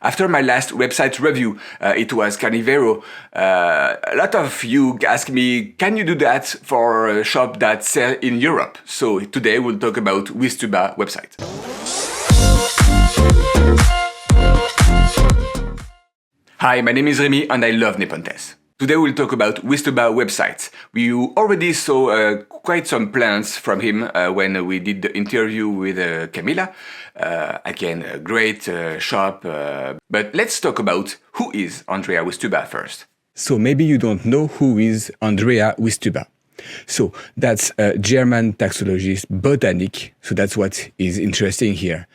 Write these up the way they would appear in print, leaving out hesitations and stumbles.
After my last website review, it was Carnivorous, a lot of you ask me, can you do that for a shop that sells in Europe? So today we'll talk about Wistuba website. Hi, my name is Remy and I love Nepenthes. Today we'll talk about Wistuba websites. We already saw quite some plans from him when we did the interview with Camilla. Again, a great shop. But let's talk about who is Andrea Wistuba first. So maybe you don't know who is Andrea Wistuba. So that's a German taxologist botanic. So that's what is interesting here.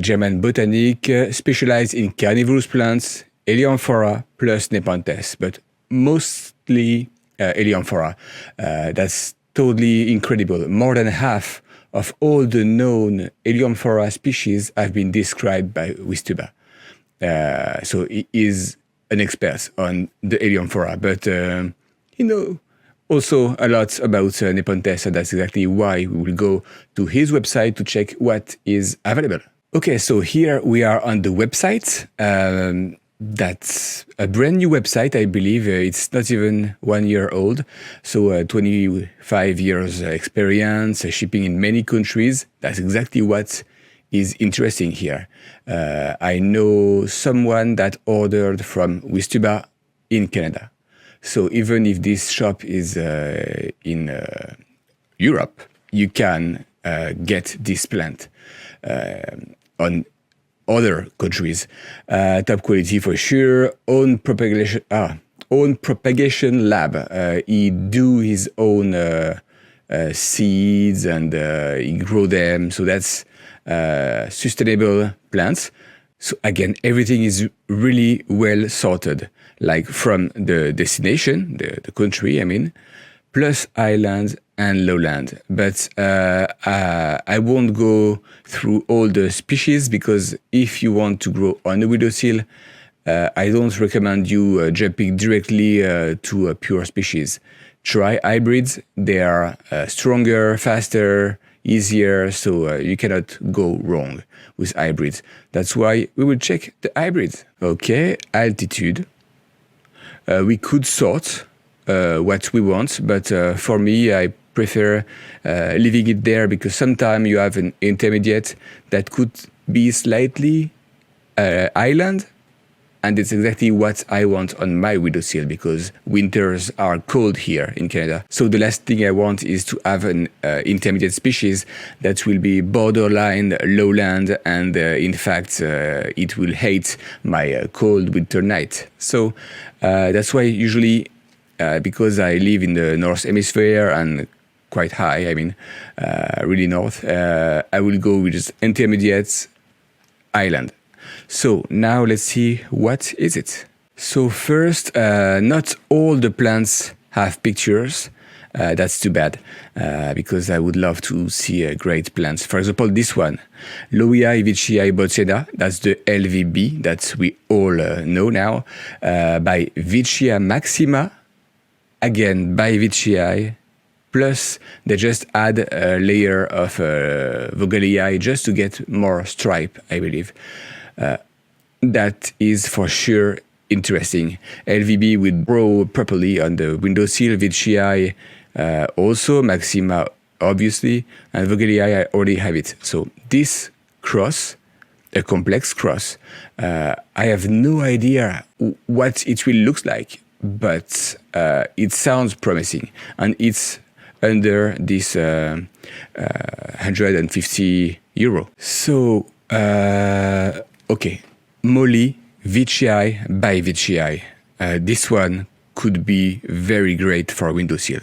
German botanic specialized in carnivorous plants, Eleomphora plus Nepenthes, but mostly Eleomphora. That's totally incredible. More than half of all the known Eleomphora species have been described by Wistuba. So he is an expert on the Eleomphora, but also a lot about Nepenthes, and that's exactly why we will go to his website to check what is available. Okay, so here we are on the website. That's a brand new website, I believe. It's not even 1 year old. So 25 years experience, shipping in many countries. That's exactly what is interesting here. I know someone that ordered from Wistuba in Canada. So even if this shop is in Europe, you can get this plant on other countries. Top quality for sure. Own propagation lab. He do his own seeds and he grow them. So that's sustainable plants. So again, everything is really well sorted, like from the destination, the country, I mean, plus islands and lowland. But I won't go through all the species because if you want to grow on a windowsill, I don't recommend you jumping directly to a pure species. Try hybrids. They are stronger, faster, easier, so you cannot go wrong with hybrids. That's why we will check the hybrids. Okay, altitude. We could sort what we want, but for me, I prefer leaving it there because sometimes you have an intermediate that could be slightly island, and it's exactly what I want on my windowsill because winters are cold here in Canada. So the last thing I want is to have an intermediate species that will be borderline lowland, and in fact it will hate my cold winter night. So that's why usually because I live in the North Hemisphere and quite high, I mean, really north, I will go with just intermediate island. So now let's see, what is it? So first, not all the plants have pictures. That's too bad, because I would love to see great plants. For example, this one, Lowiae veitchii botsena, that's the LVB that we all know now, by Veitchia maxima, again by Veitchii, plus they just add a layer of Vogeliae just to get more stripe, I believe. That is for sure interesting. LVB will grow properly on the windowsill, Veitchii also, Maxima obviously, and Vogeliae I already have it. So this cross, a complex cross, I have no idea what it will look like, but it sounds promising, and it's under this €150. So okay, Molly Veitchii by Veitchii. This one could be very great for windowsill.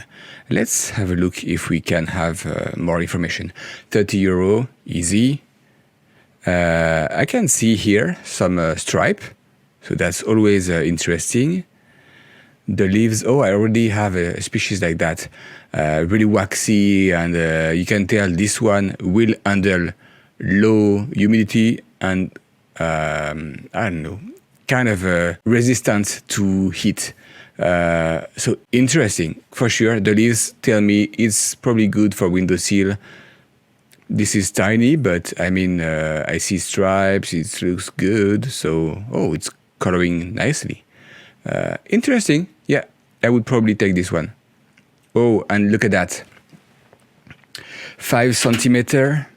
Let's have a look if we can have more information. €30, easy. I can see here some stripe, so that's always interesting. The leaves, oh, I already have a species like that, really waxy, and you can tell this one will handle low humidity and I don't know, kind of resistant to heat. So interesting, for sure. The leaves tell me it's probably good for windowsill. This is tiny, but I mean, I see stripes, it looks good. So, oh, it's coloring nicely. Interesting. Yeah, I would probably take this one. Oh, and look at that. 5 centimeter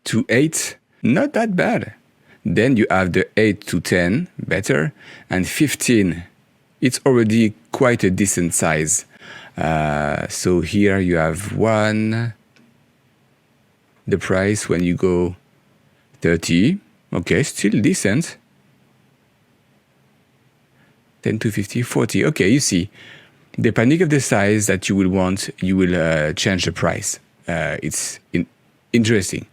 to 8, not that bad. Then you have the 8 to 10, better, and 15. It's already quite a decent size. So here you have one. The price when you go 30, okay, still decent. 10 to 50, 40, okay, you see. Depending of the size that you will want, you will change the price. It's interesting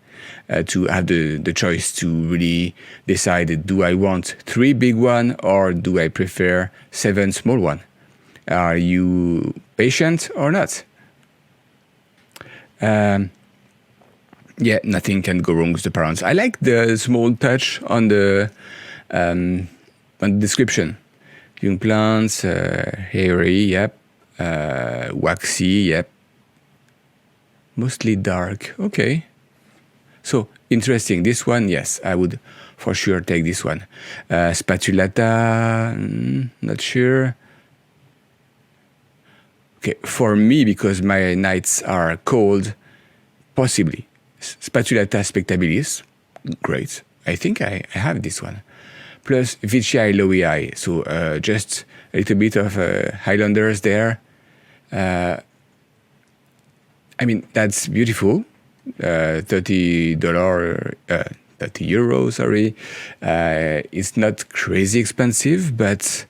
to have the choice to really decide, do I want 3 big one or do I prefer 7 small one? Are you patient or not? Yeah, nothing can go wrong with the parents. I like the small touch on the description. Young plants, hairy, yep. Waxy, yep. Mostly dark, okay. So, interesting. This one, yes, I would for sure take this one. Spatulata, not sure. Okay, for me, because my nights are cold, possibly. Spatulata spectabilis, great. I think I have this one. Plus Vici Lowii, so just a little bit of Highlanders there. I mean, that's beautiful. $30, 30 euros, sorry. It's not crazy expensive, but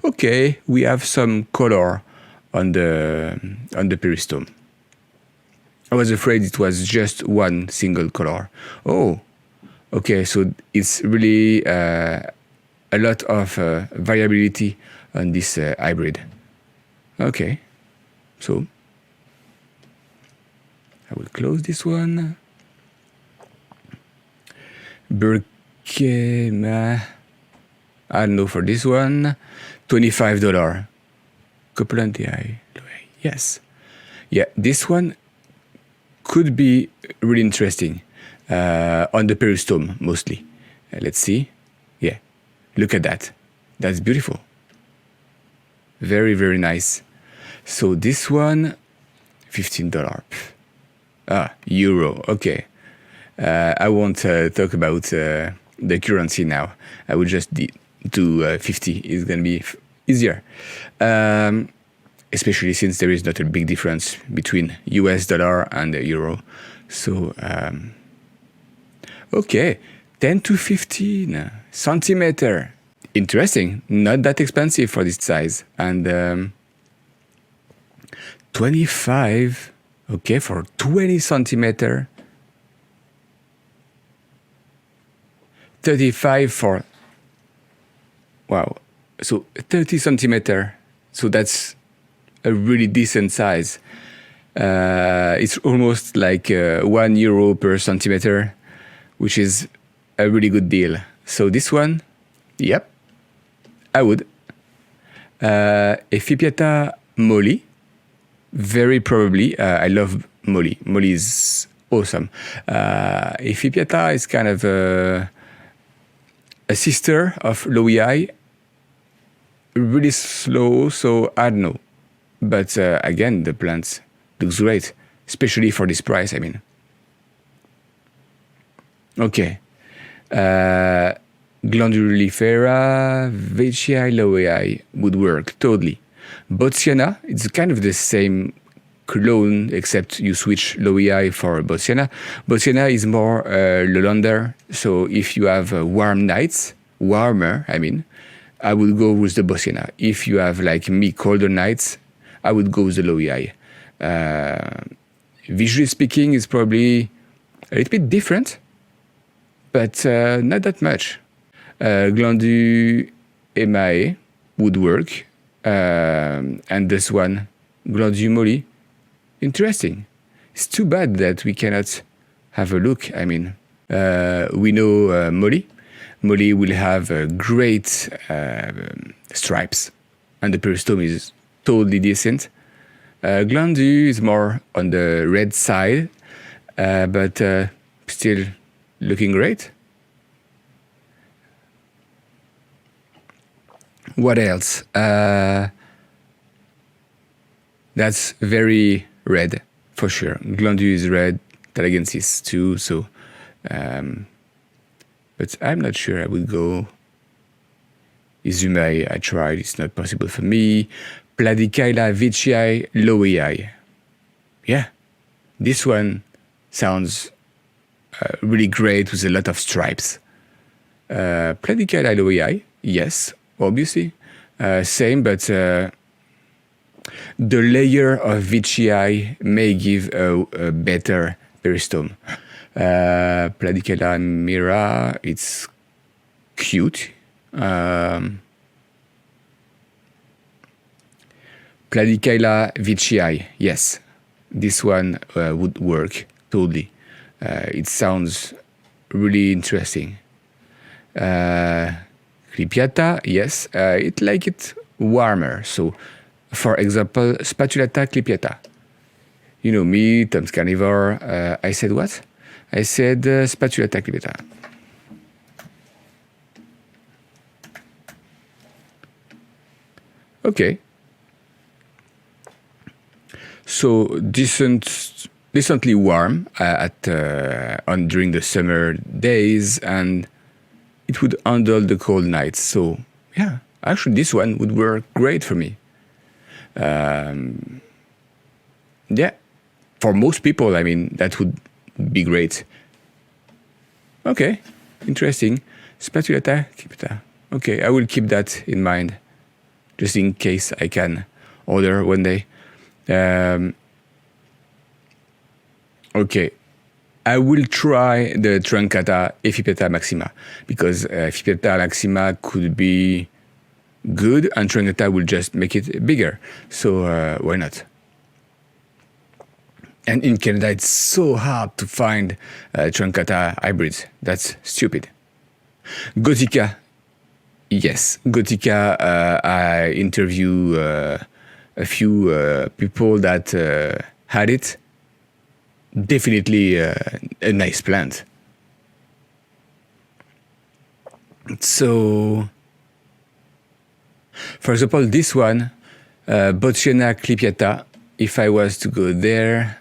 okay, we have some color on the peristome. I was afraid it was just one single color. Oh, okay, so it's really a lot of variability on this hybrid. Okay, so I will close this one. Burkema, I don't know for this one, $25. Copeland, yes. Yeah, this one could be really interesting on the peristome mostly. Let's see. Yeah, look at that. That's beautiful. Very, very nice. So this one, $15. Euro. Okay. I won't talk about the currency now. I will just do 50. It's going to be easier. Especially since there is not a big difference between US dollar and the euro. So, okay, 10 to 15 centimeter. Interesting, not that expensive for this size. And 25, okay, for 20 centimeter. 35 for, wow, so 30 centimeter. So that's a really decent size. It's almost like €1 per centimeter, which is a really good deal. So this one, yep, I would. Ephipiata molly, very probably. I love molly. Molly is awesome. Ephipiata is kind of a sister of Lowii. Really slow, so I don't know. But again, the plant looks great, especially for this price, I mean. Okay. Glandulifera, Veitchii Lowii would work, totally. Botsiana, it's kind of the same clone, except you switch Lowii for Botsiana. Botsiana is more Lolander, so if you have warm nights, warmer, I mean, I would go with the Botsiana. If you have, like me, colder nights, I would go with the Lowii. Visually speaking, it's probably a little bit different, but not that much. Glandu Emae would work. And this one, Glandu Molly, interesting. It's too bad that we cannot have a look. I mean, we know Molly. Molly will have great stripes, and the peristome is totally decent. Glandu is more on the red side, but still looking great. What else? That's very red for sure. Glandu is red, Talagensis too. So, but I'm not sure I would go. Izume, I tried. It's not possible for me. Platykaila vicii lowii. Yeah, this one sounds really great with a lot of stripes. Platykaila lowii, yes, obviously. Same, but the layer of vicii may give a better peristome. Platykaila mira, it's cute. Platykaila vicii, yes, this one would work totally. It sounds really interesting. Clipiata, yes, it like it warmer. So, for example, Spatulata clipiata. You know me, Tom's Carnivore. I said what? I said Spatulata clipiata. Okay. So decently warm during the summer days, and it would handle the cold nights. So yeah, actually this one would work great for me. Yeah, for most people, I mean, that would be great. Okay, interesting. Spatulata, clipiata. Okay, I will keep that in mind, just in case I can order one day. Okay, I will try the Truncata Epipeta Maxima, because Epipeta Maxima could be good and Truncata will just make it bigger. So why not? And in Canada, it's so hard to find Truncata hybrids. That's stupid. Gothica, yes, Gothica. I interview a few people that had it. Definitely a nice plant. So, for example, this one, Bocciana clipiata, if I was to go there,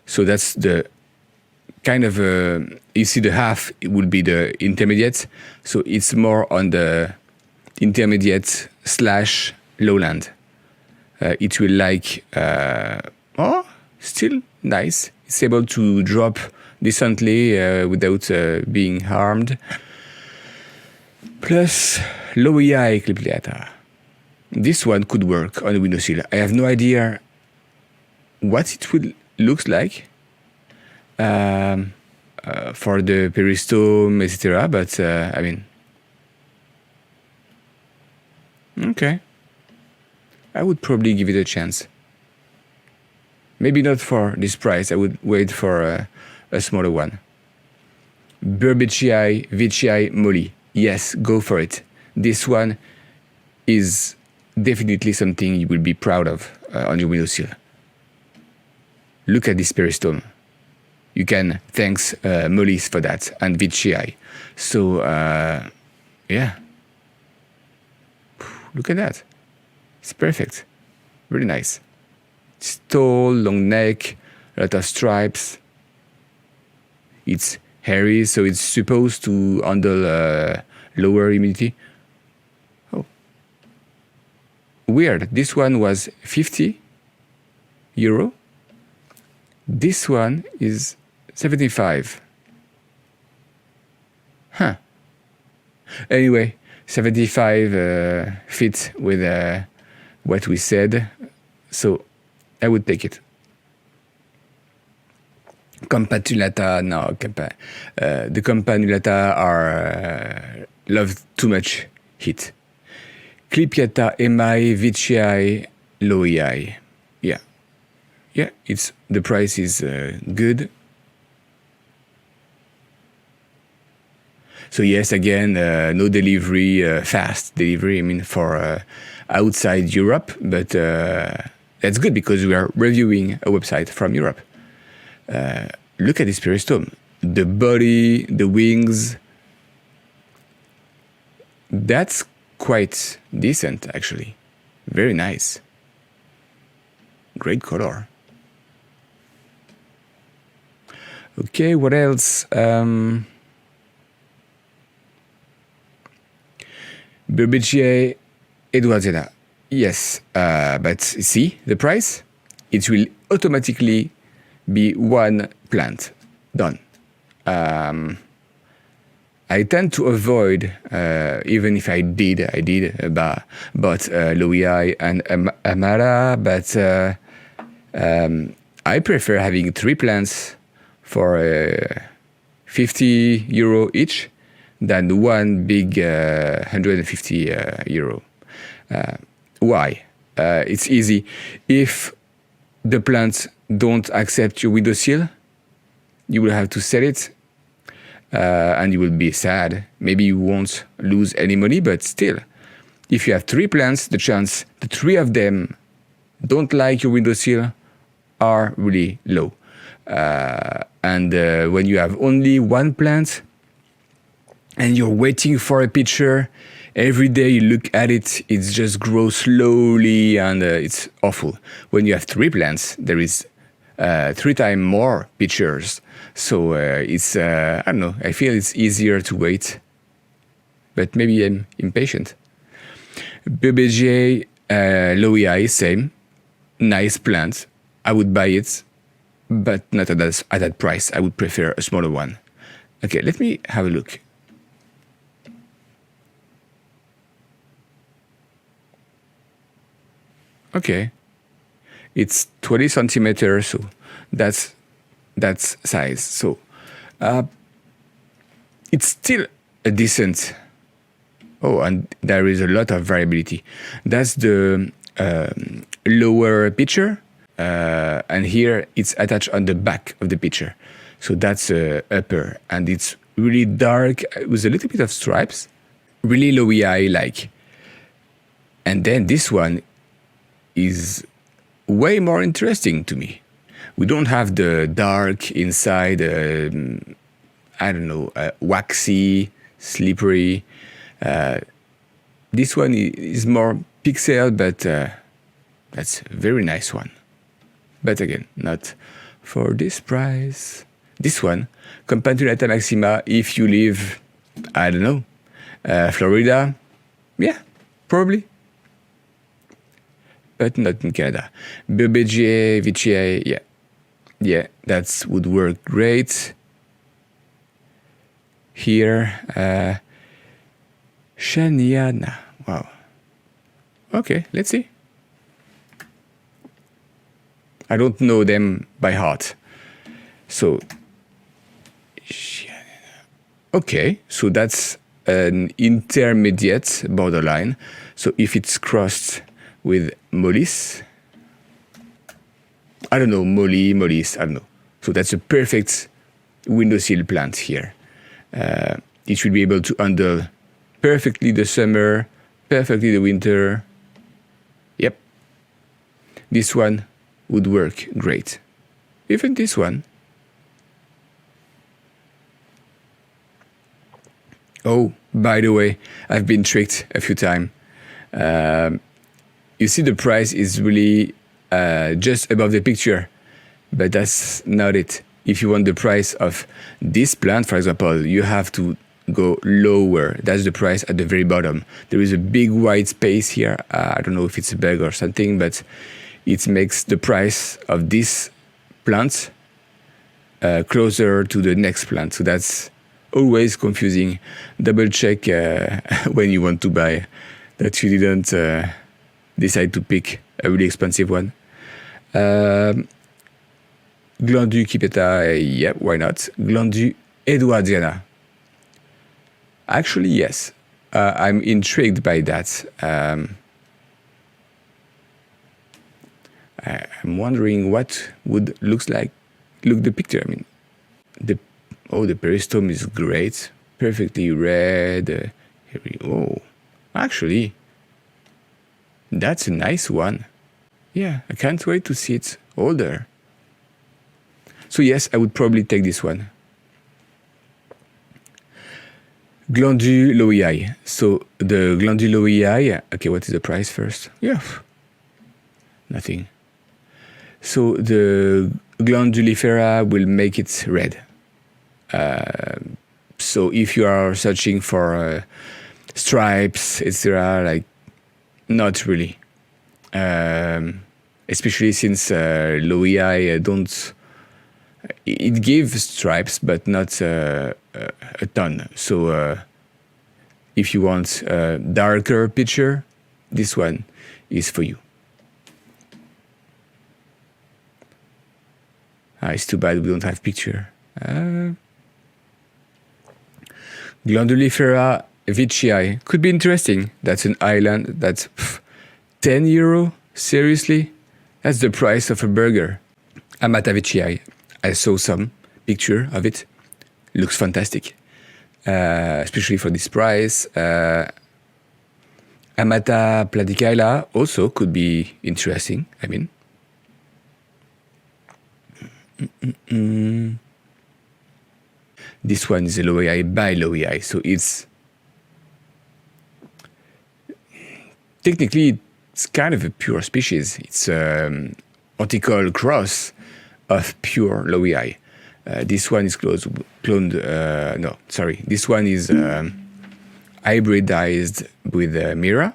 so that's the kind of, you see the half, it would be the intermediate, so it's more on the intermediate / lowland. It will like, still nice. It's able to drop decently without being harmed. Plus, Lowii clipiata. This one could work on a windowsill. I have no idea what it would look like for the peristome, etc. But I mean, okay. I would probably give it a chance. Maybe not for this price. I would wait for a smaller one. Burbicii, Vicii, Molly. Yes, go for it. This one is definitely something you will be proud of on your windowsill. Look at this peristome. You can thanks Molly's for that, and Vicii. So, yeah. Look at that. It's perfect. Really nice. It's tall, long neck, a lot of stripes. It's hairy, so it's supposed to handle lower humidity. Oh. Weird. This one was 50 euro. This one is 75. Huh. Anyway, 75 fits with what we said, so I would take it. Campanulata, no, the Campanulata are love too much heat. Clipiata, Emai, Vicii, Lowii. Yeah, it's the price is good. So yes, again, no delivery, fast delivery, I mean, for outside Europe, but that's good because we are reviewing a website from Europe. Look at this peristome. The body, the wings, that's quite decent, actually. Very nice. Great color. Okay, what else? Berbicia Edwardiana. Yes, but see the price? It will automatically be one plant. Done. I tend to avoid, even if I did bought Louis and Amara, but I prefer having 3 plants for 50 euro each than one big 150 euro. Why? It's easy. If the plants don't accept your windowsill, you will have to sell it, and you will be sad. Maybe you won't lose any money, but still, if you have 3 plants, the chance the 3 of them don't like your windowsill are really low. And when you have only 1 plant and you're waiting for a picture, every day you look at it, it just grows slowly and it's awful. When you have 3 plants, there is 3 times more pictures. So it's, I don't know, I feel it's easier to wait. But maybe I'm impatient. BBJ Louis, same. Nice plant. I would buy it, but not at that price. I would prefer a smaller one. Okay, let me have a look. Okay, it's 20 centimeters, so that's size. So it's still a decent. Oh, and there is a lot of variability. That's the lower picture, and here it's attached on the back of the picture. So that's upper, and it's really dark with a little bit of stripes, really lowy eye like. And then this one is way more interesting to me. We don't have the dark inside, I don't know, waxy, slippery. This one is more pixel, but that's a very nice one. But again, not for this price. This one, Campanulata maxima, if you live, I don't know, Florida, yeah, probably. But not in Canada. BBGA, VGA, yeah, that would work great. Here, Shaniana, wow. Okay, let's see. I don't know them by heart. So, okay, so that's an intermediate borderline. So if it's crossed with Mollis, I don't know, Mollis, I don't know. So that's a perfect windowsill plant here. It should be able to handle perfectly the summer, perfectly the winter. Yep. This one would work great. Even this one. Oh, by the way, I've been tricked a few times. You see the price is really just above the picture, but that's not it. If you want the price of this plant, for example, you have to go lower. That's the price at the very bottom. There is a big white space here. I don't know if it's a bug or something, but it makes the price of this plant closer to the next plant. So that's always confusing. Double check when you want to buy that you didn't decide to pick a really expensive one. Glandu Kipeta, yeah, why not? Glandu Edwardiana. Actually, yes. I'm intrigued by that. I'm wondering what would look the picture. I mean, the peristome is great. perfectly red. Here we go. Actually, that's a nice one. Yeah, I can't wait to see it older. So yes, I would probably take this one. Glanduloi. So the Glanduloi, okay, what is the price first? Yeah, nothing. So the Glandulifera will make it red. So if you are searching for stripes, etc., like not really. Especially since Loei don't. It gives stripes, but not a ton. So if you want a darker picture, this one is for you. It's too bad we don't have picture. Glandulifera vicii could be interesting. That's an island. That's 10 euro. Seriously, that's the price of a burger. Amata vicii. I saw some picture of it. Looks fantastic, especially for this price. Amata platykaila also could be interesting. I mean. This one is a Loei by Loei, so it's technically it's kind of a pure species. It's optical cross of pure Loei. This one is cloned. No, sorry. This one is hybridized with Mira.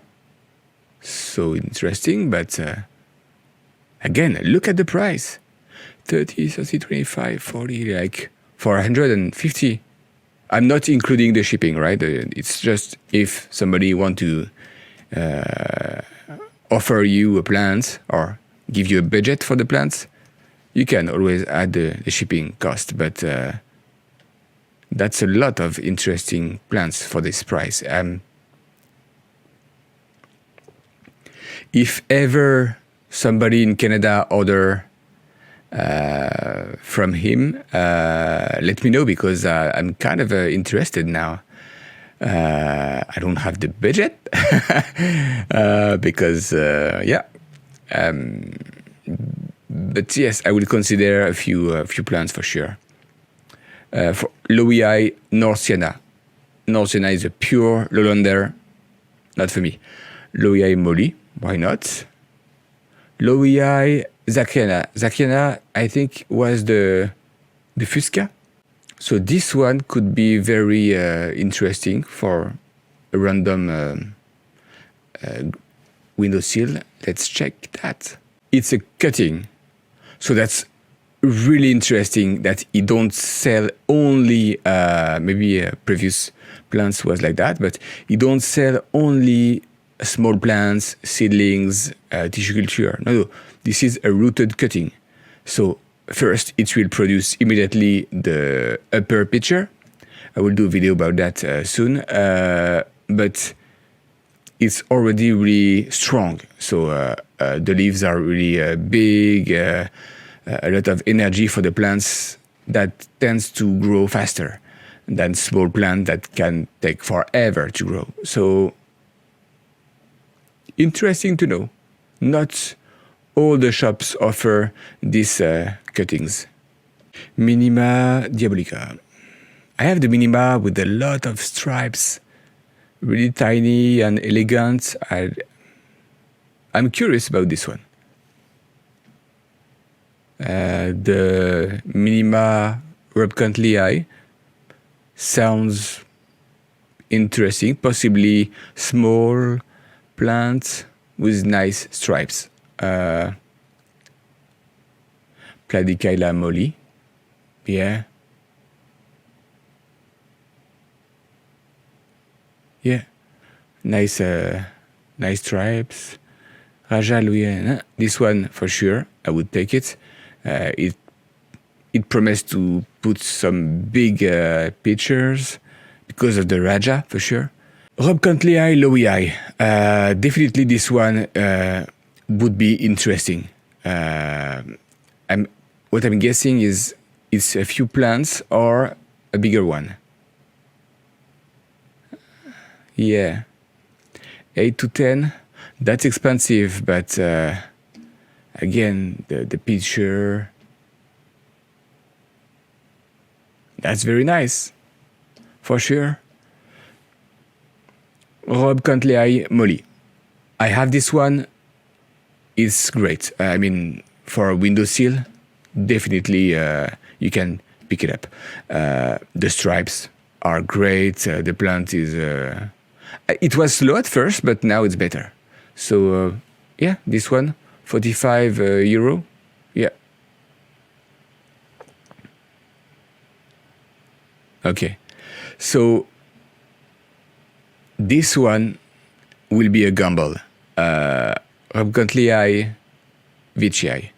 So interesting, but again, look at the price. 30, 30, 25, 40, like 450. I'm not including the shipping, right? It's just if somebody want to offer you a plant or give you a budget for the plants, you can always add the shipping cost. But that's a lot of interesting plants for this price. If ever somebody in Canada order from him, let me know, because I'm kind of interested now. I don't have the budget because but yes, I will consider a few plants for sure. For Loei Norsiana. Norsiana is a pure lowlander, not for me. Loei Molly, why not? Loei Zakiana. Zakiana, I think, was the Fusca. So this one could be very interesting for a random windowsill. Let's check that. It's a cutting. So that's really interesting that you don't sell only, maybe previous plants was like that, but you don't sell only small plants, seedlings, tissue culture. No, this is a rooted cutting. So first, it will produce immediately the upper picture. I will do a video about that soon. But it's already really strong. So the leaves are really big, a lot of energy for the plants that tends to grow faster than small plants that can take forever to grow. So interesting to know. Not all the shops offer these cuttings. Minima Diabolica. I have the Minima with a lot of stripes, really tiny and elegant. I'm curious about this one. The Minima Rubcontlii sounds interesting, possibly small plants with nice stripes. Platykaila molly, yeah, nice stripes. Raja Louis, this one for sure, I would take it. It promised to put some big pictures because of the Raja for sure. Rubcontlii Loei, definitely this one would be interesting. What I'm guessing is it's a few plants or a bigger one. Yeah. 8 to 10. That's expensive, but again, the picture, that's very nice, for sure. Rob Cantley Molly. I have this one. It's great. I mean, for a windowsill, definitely you can pick it up. The stripes are great. The plant is... it was slow at first, but now it's better. So, yeah, this one, 45 euro. Yeah. Okay. So, this one will be a gamble. Rabgantlii Vichii.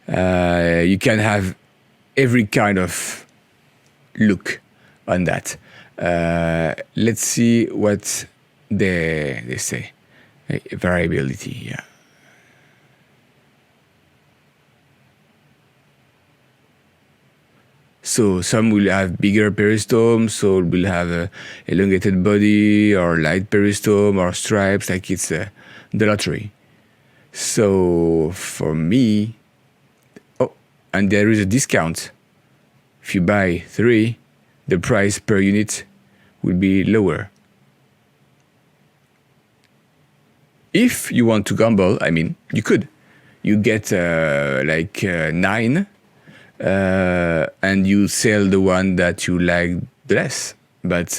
You can have every kind of look on that. Let's see what they say. Variability, yeah. So some will have bigger peristome, so will have a elongated body or light peristome or stripes, like it's the lottery. So for me, oh, and there is a discount. If you buy 3, the price per unit will be lower. If you want to gamble, I mean, you could. You get 9. And you sell the one that you like the less. But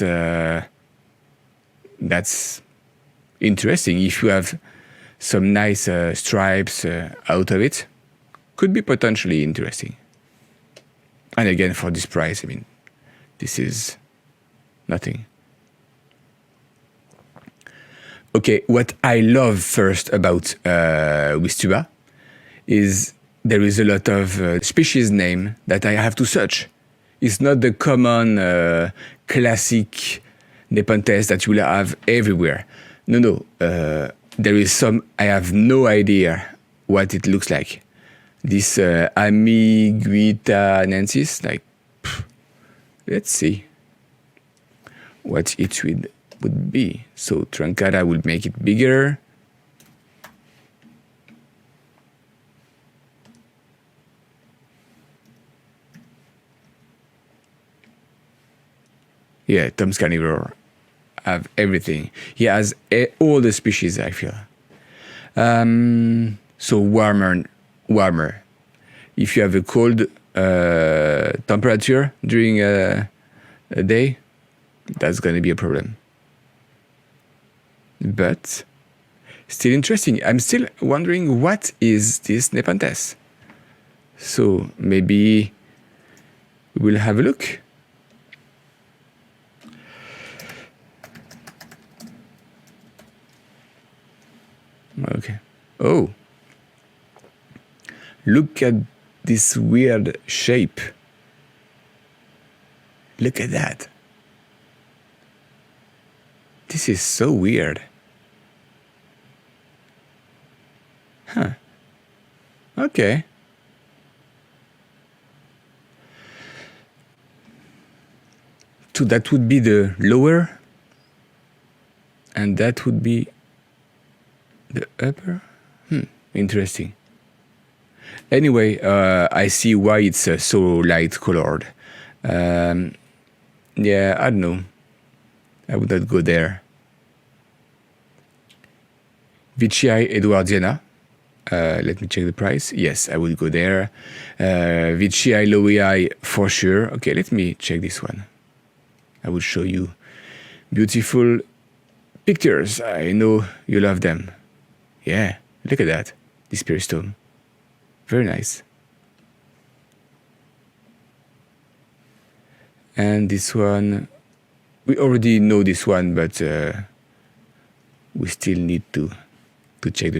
that's interesting. If you have some nice stripes out of it, could be potentially interesting. And again, for this price, I mean, this is nothing. Okay, what I love first about Wistuba is there is a lot of species name that I have to search. It's not the common classic Nepenthes that you will have everywhere. No. There is some, I have no idea what it looks like. This Amiguitanensis, like, let's see what it would be. So Truncata will make it bigger. Yeah, Tom's Carnivorous have everything. He has all the species, I feel. So warmer. If you have a cold temperature during a day, that's going to be a problem. But still interesting. I'm still wondering what is this Nepenthes. So maybe we'll have a look. Okay. Oh. Look at this weird shape. Look at that. This is so weird. Huh. Okay. So that would be the lower, and that would be the upper. Interesting. Anyway, I see why it's so light colored. Yeah, I don't know. I would not go there. Vichii Edwardiana. Let me check the price. Yes, I would go there. Vichii Lowii for sure. Okay, let me check this one. I will show you beautiful pictures. I know you love them. Yeah, look at that. This peristome. Very nice. And this one, we already know this one, but we still need to check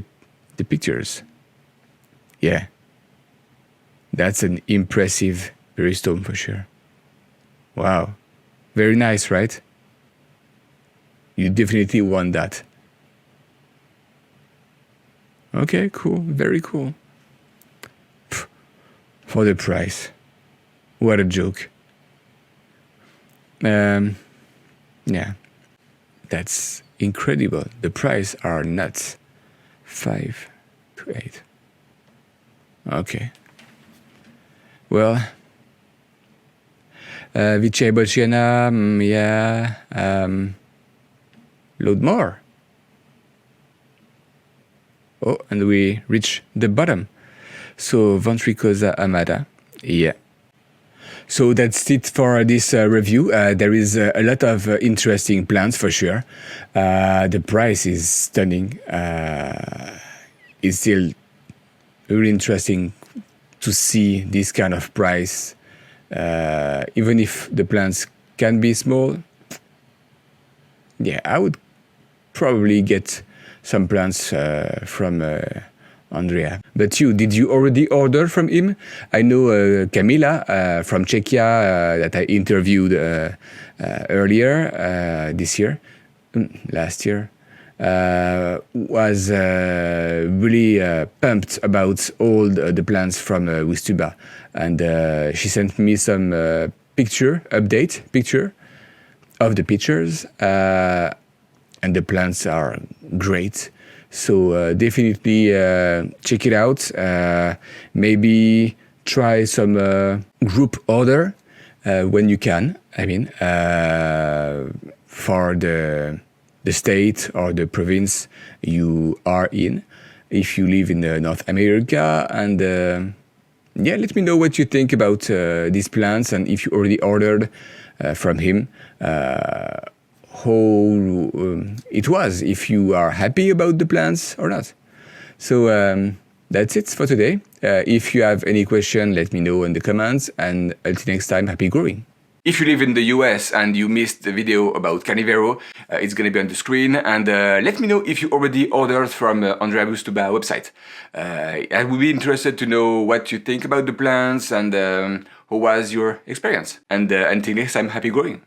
the pictures. Yeah, that's an impressive peristome for sure. Wow, very nice, right? You definitely want that. Okay, cool, very cool. For the price, what a joke. Yeah. That's incredible. The price are nuts. 5 to 8. Okay. Well, Vichy Bociana, yeah, load more. Oh, and we reach the bottom. So Ventricosa amata, yeah. So that's it for this review. There is a lot of interesting plants for sure. The price is stunning. It's still really interesting to see this kind of price, even if the plants can be small. Yeah, I would probably get some plants from Andrea. But did you already order from him? I know Camila from Czechia that I interviewed earlier this year, last year, was really pumped about all the plants from Wistuba. And she sent me some update picture of the pictures. And the plants are great. So definitely check it out. Maybe try some group order when you can. I mean, for the state or the province you are in. If you live in North America, and yeah, let me know what you think about these plants, and if you already ordered from him. How it was, if you are happy about the plants or not. So that's it for today. If you have any question, let me know in the comments, and until next time, happy growing. If you live in the US and you missed the video about Carnivorous, it's going to be on the screen, and let me know if you already ordered from Andrea Wistuba website. I would be interested to know what you think about the plants, and how was your experience. And until next time, happy growing.